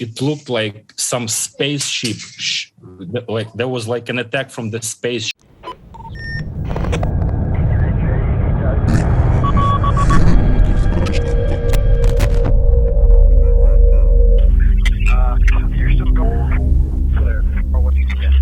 it looked like some spaceship, like there was like an attack from the spaceship. You're still going clear, or what do you get?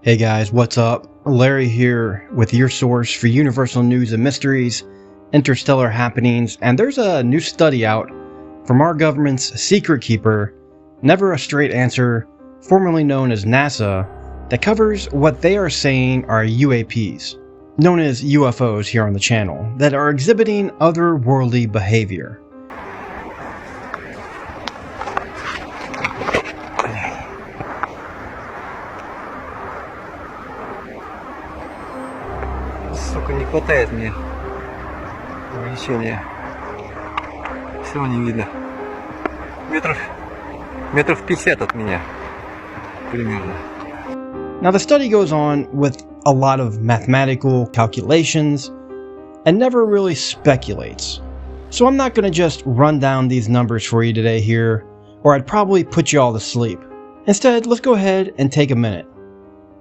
Hey guys, what's up? Larry here with your source for universal news and mysteries, interstellar happenings, and there's a new study out from our government's secret keeper, Never a Straight Answer, formerly known as NASA, that covers what they are saying are UAPs, known as UFOs here on the channel, that are exhibiting otherworldly behavior. Сука, не хватает мне увеличения. Всего не видно. Метров 50 от меня. Примерно. Now the study goes on with a lot of mathematical calculations and never really speculates. So I'm not going to just run down these numbers for you today here, or I'd probably put you all to sleep. Instead, let's go ahead and take a minute.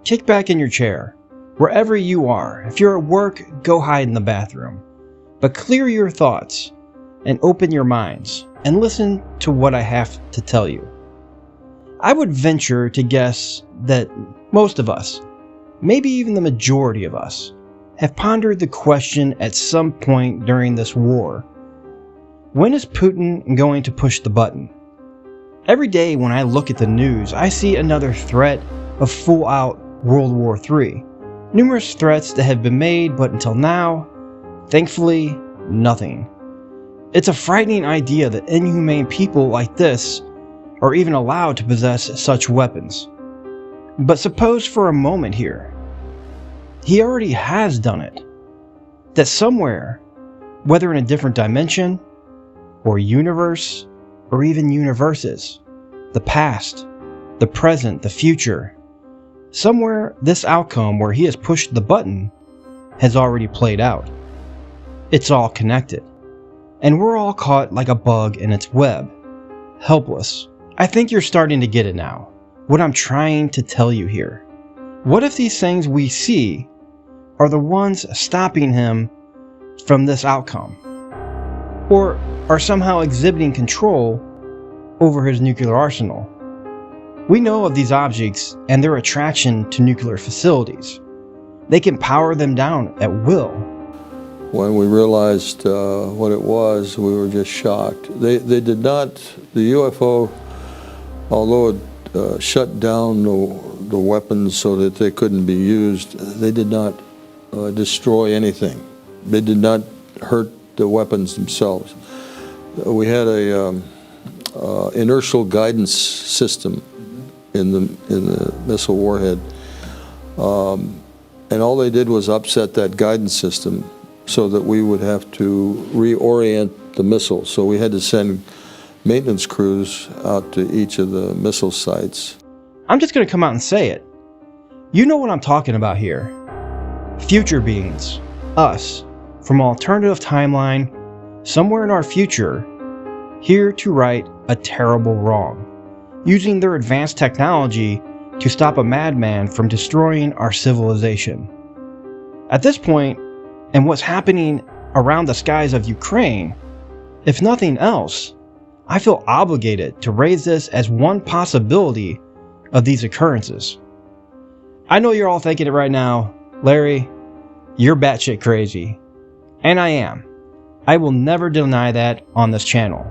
Kick back in your chair. Wherever you are, if you're at work, go hide in the bathroom. But clear your thoughts and open your minds and listen to what I have to tell you. I would venture to guess that most of us, maybe even the majority of us, have pondered the question at some point during this war. When is Putin going to push the button? Every day when I look at the news, I see another threat of full-out World War III. Numerous threats that have been made, but until now, thankfully, nothing. It's a frightening idea that inhumane people like this are even allowed to possess such weapons. But suppose for a moment here, he already has done it. That somewhere, whether in a different dimension, or universe, or even universes, the past, the present, the future, somewhere this outcome where he has pushed the button has already played out. It's all connected. And we're all caught like a bug in its web. Helpless. I think you're starting to get it now. What I'm trying to tell you here. What if these things we see are the ones stopping him from this outcome? Or are somehow exhibiting control over his nuclear arsenal? We know of these objects and their attraction to nuclear facilities. They can power them down at will. When we realized what it was, we were just shocked. They did not, the UFO, although it shut down the weapons so that they couldn't be used, they did not destroy anything. They did not hurt the weapons themselves. We had a inertial guidance system in the missile warhead, and all they did was upset that guidance system so that we would have to reorient the missile. So we had to send maintenance crews out to each of the missile sites. I'm just going to come out and say it. You know what I'm talking about here. Future beings, us, from an alternative timeline, somewhere in our future, here to right a terrible wrong, using their advanced technology to stop a madman from destroying our civilization. At this point, and what's happening around the skies of Ukraine, if nothing else, I feel obligated to raise this as one possibility of these occurrences. I know you're all thinking it right now, Larry, you're batshit crazy. And I am. I will never deny that on this channel.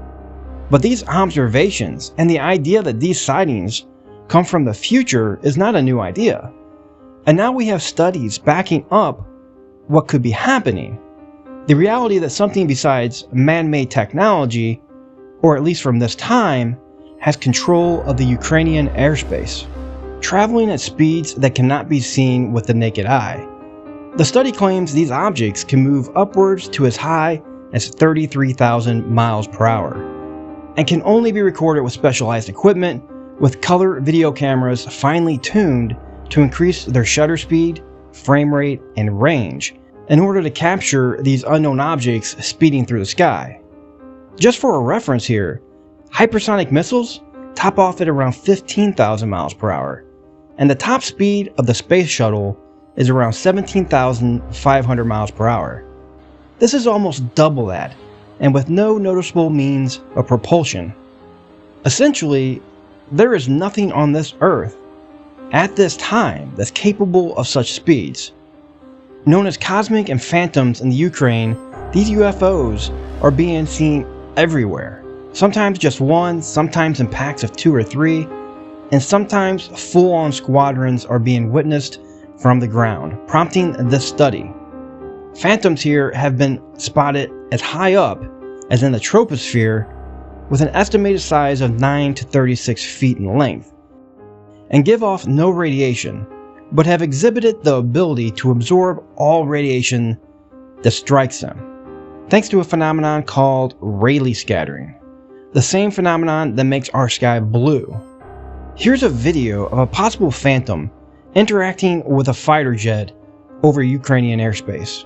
But these observations and the idea that these sightings come from the future is not a new idea. And now we have studies backing up what could be happening. The reality that something besides man-made technology, or at least from this time, has control of the Ukrainian airspace, traveling at speeds that cannot be seen with the naked eye. The study claims these objects can move upwards to as high as 33,000 miles per hour. and can only be recorded with specialized equipment with color video cameras finely tuned to increase their shutter speed, frame rate, and range in order to capture these unknown objects speeding through the sky. Just for a reference here, hypersonic missiles top off at around 15,000 miles per hour, and the top speed of the space shuttle is around 17,500 miles per hour. This is almost double that, and with no noticeable means of propulsion. Essentially, there is nothing on this Earth at this time that's capable of such speeds. Known as cosmic and phantoms in the Ukraine, these UFOs are being seen everywhere. Sometimes just one, sometimes in packs of 2 or 3, and sometimes full-on squadrons are being witnessed from the ground, prompting this study. Phantoms here have been spotted as high up as in the troposphere, with an estimated size of 9 to 36 feet in length, and give off no radiation, but have exhibited the ability to absorb all radiation that strikes them, thanks to a phenomenon called Rayleigh scattering, the same phenomenon that makes our sky blue. Here's a video of a possible phantom interacting with a fighter jet over Ukrainian airspace.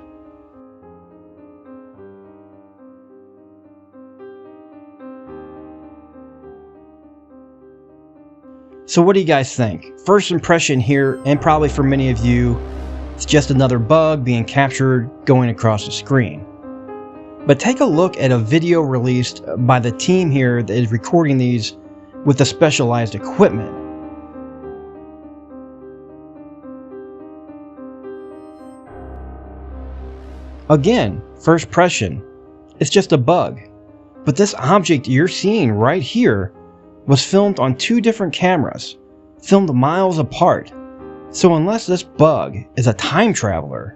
So what do you guys think? First impression here, and probably for many of you, it's just another bug being captured going across the screen. But take a look at a video released by the team here that is recording these with the specialized equipment. Again, first impression, it's just a bug. But this object you're seeing right here was filmed on 2 different cameras, filmed miles apart. So unless this bug is a time traveler,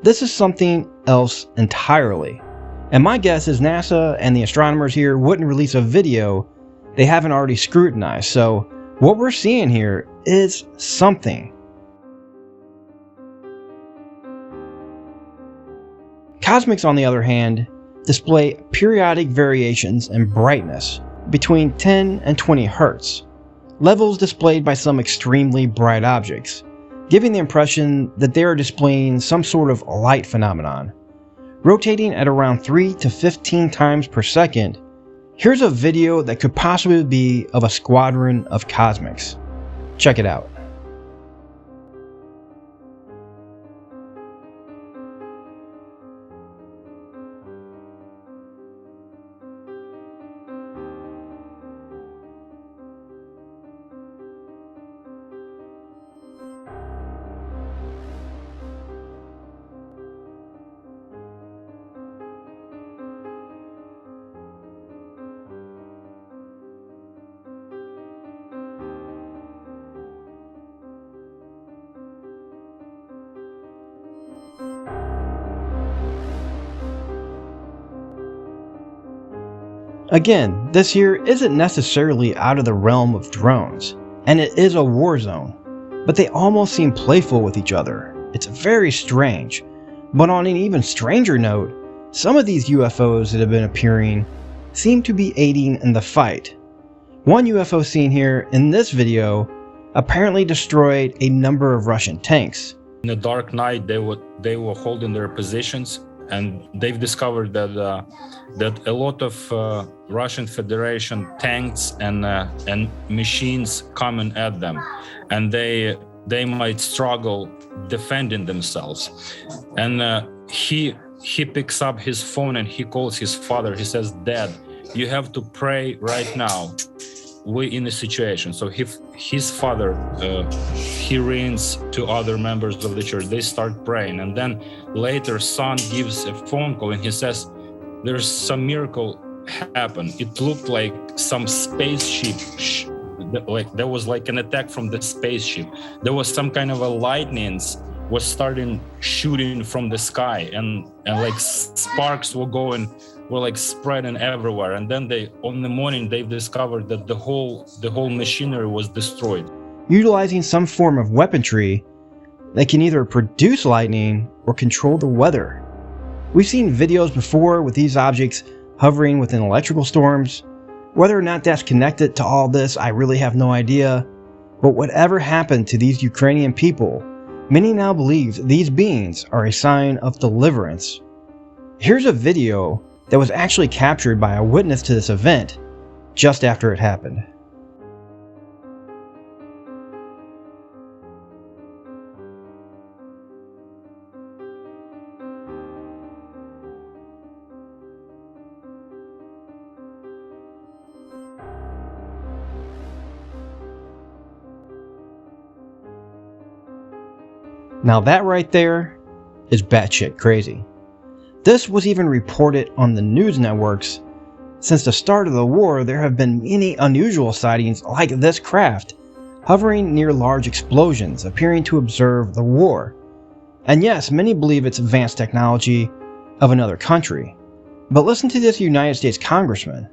this is something else entirely. And my guess is NASA and the astronomers here wouldn't release a video they haven't already scrutinized. So what we're seeing here is something. Cosmics, on the other hand, display periodic variations in brightness between 10 and 20 Hertz, levels displayed by some extremely bright objects, giving the impression that they are displaying some sort of light phenomenon, rotating at around 3 to 15 times per second. Here's a video that could possibly be of a squadron of cosmics. Check it out. Again, this here isn't necessarily out of the realm of drones, and it is a war zone, but they almost seem playful with each other. It's very strange. But on an even stranger note, some of these UFOs that have been appearing seem to be aiding in the fight. One UFO seen here in this video apparently destroyed a number of Russian tanks. In the dark night, they were holding their positions, and they've discovered that that a lot of Russian Federation tanks and machines coming at them, and they might struggle defending themselves. And he picks up his phone and he calls his father. He says, "Dad, you have to pray right now. We're in a situation." So his father, he rings to other members of the church. They start praying, and then later son gives a phone call and he says, "There's some miracle happened. It looked like some spaceship, like there was like an attack from the spaceship. There was some kind of a lightnings was starting shooting from the sky, and like sparks were like spreading everywhere. And then on the morning they've discovered that the whole machinery was destroyed." Utilizing some form of weaponry that can either produce lightning or control the weather. We've seen videos before with these objects hovering within electrical storms, Whether or not that's connected to all this, I really have no idea. But whatever happened to these Ukrainian people, many now believe these beings are a sign of deliverance. Here's a video that was actually captured by a witness to this event just after it happened. Now that right there is batshit crazy. This was even reported on the news networks. Since the start of the war, there have been many unusual sightings like this craft, hovering near large explosions, appearing to observe the war. And yes, many believe it's advanced technology of another country. But listen to this United States congressman.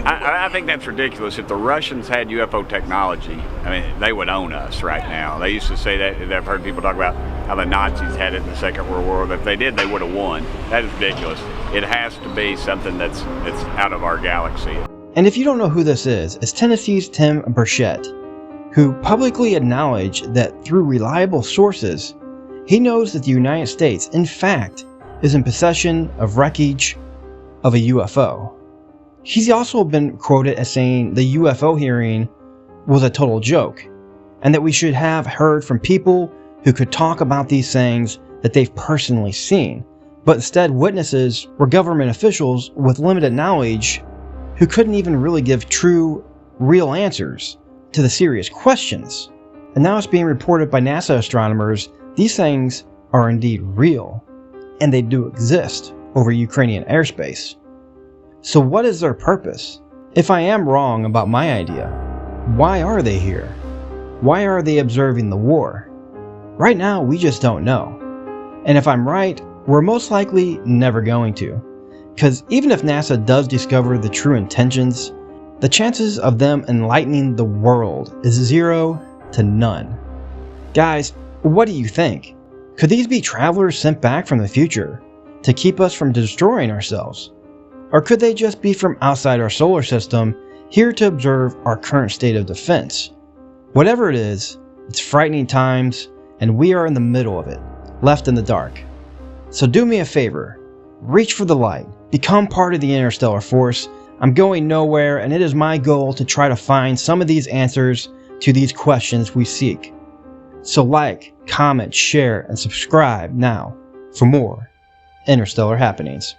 I think that's ridiculous. If the Russians had UFO technology, I mean, they would own us right now. They used to say that. I've heard people talk about how the Nazis had it in the Second World War. But if they did, they would have won. That is ridiculous. It has to be something that's out of our galaxy. And if you don't know who this is, it's Tennessee's Tim Burchett, who publicly acknowledged that through reliable sources, he knows that the United States, in fact, is in possession of wreckage of a UFO. He's also been quoted as saying the UFO hearing was a total joke, and that we should have heard from people who could talk about these things that they've personally seen, but instead witnesses were government officials with limited knowledge who couldn't even really give true, real answers to the serious questions. And now it's being reported by NASA astronomers these things are indeed real, and they do exist over Ukrainian airspace. So what is their purpose? If I am wrong about my idea, why are they here? Why are they observing the war? Right now, we just don't know. And if I'm right, we're most likely never going to. Because even if NASA does discover the true intentions, the chances of them enlightening the world is 0 to none. Guys, what do you think? Could these be travelers sent back from the future to keep us from destroying ourselves? Or could they just be from outside our solar system, here to observe our current state of defense? Whatever it is, it's frightening times, and we are in the middle of it, left in the dark. So do me a favor, reach for the light, become part of the interstellar force. I'm going nowhere, and it is my goal to try to find some of these answers to these questions we seek. So like, comment, share, and subscribe now for more interstellar happenings.